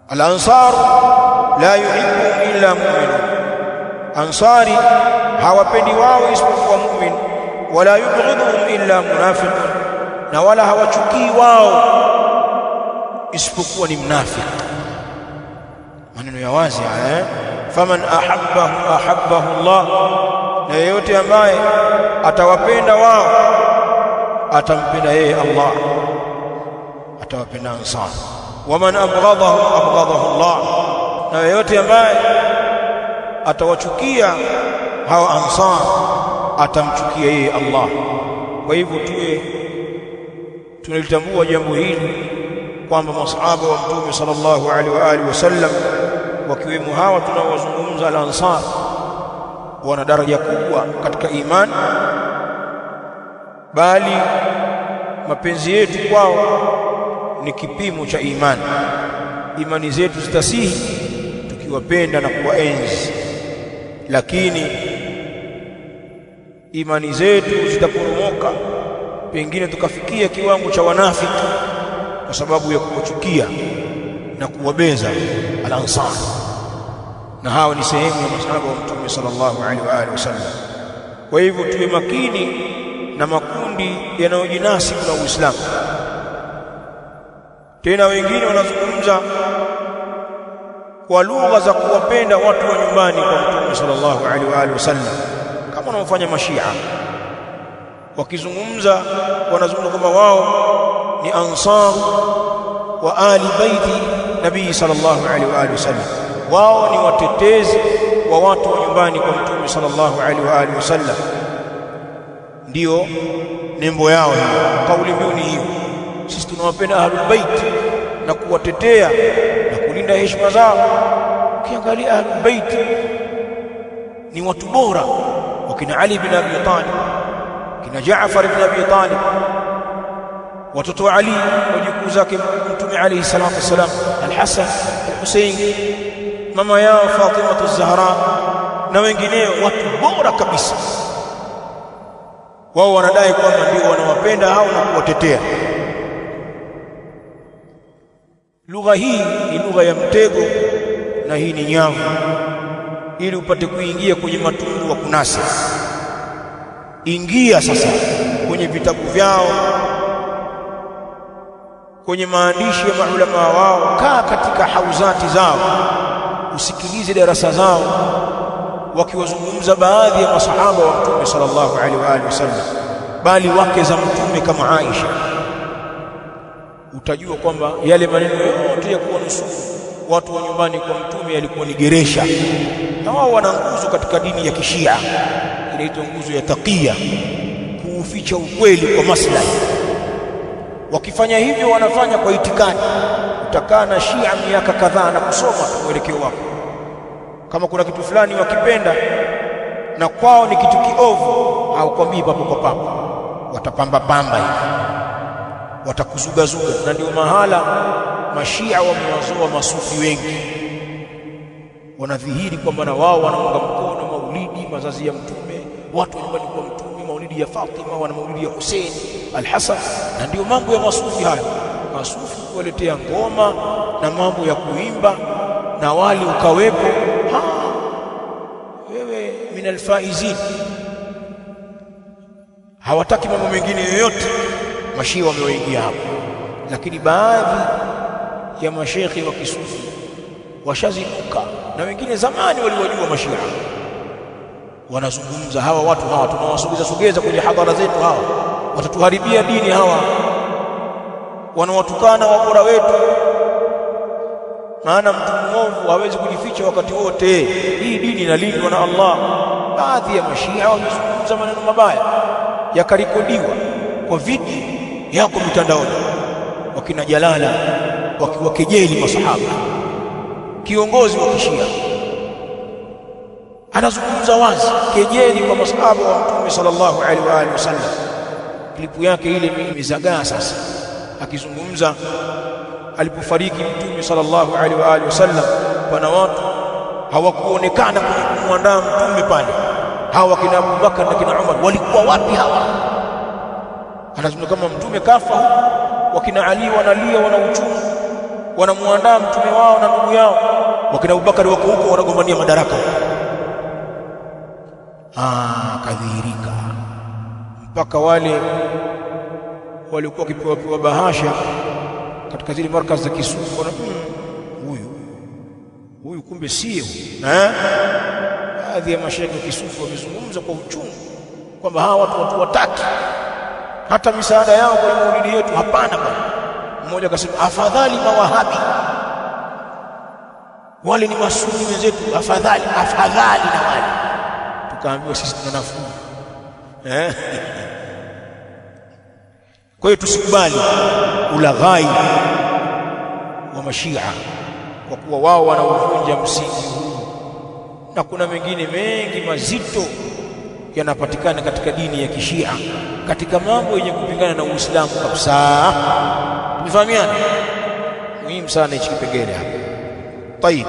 Al-ansar la yuhibbuhum illa mu'minun, ansari hawapendi wao isipokuwa mu'min. Wala yubghiduhum illa munafiqun, na wala hawachukii wao isipokuwa ni mnafiki. Maneno ya wazi haya. Faman ahabbahu Allah, na yeyote ambaye atawapenda wao atampenda yeye Allah, atawapenda ansar. Waman abghadahu Allah, na yeyote ambaye atawachukia hao ansar atamchukia yeye Allah. Kwa hivyo tunalitambua jambo hili kwamba masahaba wa Mtume sallallahu alaihi wa alihi wasallam, wakiwemo hawa tunaowazungumza al-ansar, wana daraja kubwa katika imani, bali mapenzi yetu kwao ni kipimo cha imani. Imani zetu zitasihi tukiwapenda na kuwaenzi, lakini imani zetu zitaporomoka pengine tukafikia kiwango cha wanafiki kwa sababu ya kuwachukia na kuwabeza al-ansar, na hawa ni sehemu ya masahaba wa Mtume sallallahu alaihi wa alihi wasallam. Kwa hivyo tuwe makini na makundi yanayojinasibu na Uislamu. Tena wengine wanazungumza kwa lugha za kuwapenda watu wa nyumbani kwa Mtume sallallahu alaihi wa alihi wasallam, kama wanaofanya mashia. Wakizungumza wanazungumza kwamba wao ni ansar wa ali baiti nabii sallallahu alaihi wa alihi wasallam, wao ni watetezi wa watu wa nyumbani kwa Mtume sallallahu alaihi wa alihi wasallam. Ndio nembo yao hiyo, kauli mbiu ni hiyo. Sisi tunawapenda ahlul bait na kuwatetea na kulinda heshima zao. Ukiangalia ahlul bait ni watu bora, wakina Ali bin Abi Talib, kina Jaafar bin Abi Talib, watoto wa Ali, wajukuu zake Mtume alayhi salatu wasalam, al-Hasan, al-Husayn, mama yao Fatima az-Zahra na wengineo, watu bora kabisa. Wao wanadai kwamba ndio wanawapenda hao na kuwatetea. Lugha hii ni lugha ya mtego, na hii ni nyavu, ili upate kuingia kwenye matundu wa kunasa. Ingia sasa kwenye vitabu vyao, kwenye maandishi ya maulama wao, kaa katika hauzati zao, usikilize darasa zao wakiwazungumza baadhi ya masahaba wa Mtume sallallahu alaihi wa alihi wasallam, bali wake za Mtume kama Aisha. Utajua kwamba yale maneno yote ya kuwanusuru watu wa nyumbani kwa Mtume yalikuwa ni geresha, na wao wana nguzo katika dini ya Kishia inaitwa nguzo ya taqiya, kuuficha ukweli kwa maslahi. Wakifanya hivyo wanafanya kwa itikadi. Utakaa na Shia miaka kadhaa na kusoma mwelekeo wako, kama kuna kitu fulani wakipenda na kwao ni kitu kiovu, haukwambii papo kwa papo, watapamba pamba hivi, watakuzugazuga. Na ndio mahala mashia wamewazoa masufi wengi, wanadhihiri kwamba na wao wanaunga mkono maulidi, mazazi ya Mtume, watu wa nyumbani kwa Mtume, maulidi ya Fatima, wana maulidi ya Hussein, al-Hasan. Na ndio mambo ya masufi hayo. Masufi kuwaletea ngoma na mambo ya kuimba na wali ukawepo, wewe minal faizin. Hawataki mambo mengine yoyote, mashia wamewaingia hapo. Lakini baadhi ya mashekhi wa kisufi washazinuka, na wengine zamani waliwajua mashia, wanazungumza hawa watu hawa tunawasogeza kwenye hadhara zetu, hawa watatuharibia dini, hawa wanawatukana wabora wetu. Maana mtu mwovu hawezi kujificha wakati wote, hii dini inalindwa na Allah. Baadhi ya mashia wamezungumza maneno mabaya yakarekodiwa kwa video yako mitandaoni, wakina Jalala wakiwakejeli masahaba. Kiongozi wa Kishia anazungumza wazi kejeli kwa masahaba wa Mtume sallallahu alaihi wa alihi wasallam. Klipu yake ile imezagaa sasa, akizungumza alipofariki Mtume sallallahu alaihi wa alihi wasallam, pana watu hawakuonekana kwenye kumwandaa Mtume pale. Hawa kina Abu Bakar na kina Umar walikuwa wapi hawa? Anazungumza kama Mtume kafa, wakina Ali wanalia, wana uchungu, wanamuandaa mtume wao na ndugu yao. Wakina Abubakar wako huko wanagombania madaraka. Kadhihirika mpaka wale walikuwa wakipewa bahasha katika zile markazi za kisufu, huyu kumbe sio. Baadhi ya mashaikh wa kisufu wamezungumza kwa uchungu kwamba hawa watu wataki hata misaada yao kwa maulidi yetu, hapana bwana. Mmoja akasema afadhali mawahabi, wale ni masuni wenzetu, afadhali na wale. Tukaambiwa sisi tuna nafuu. Kwa hiyo tusikubali ulaghai wa mashia, kwa kuwa wao wanauvunja msingi huu, na kuna mengine mengi mazito yanapatikana katika dini ya kishia, katika mambo yenye kupingana na Uislamu kabisa. Tumefahamiana? Muhimu sana hichi kipengele hapa. Tayeb.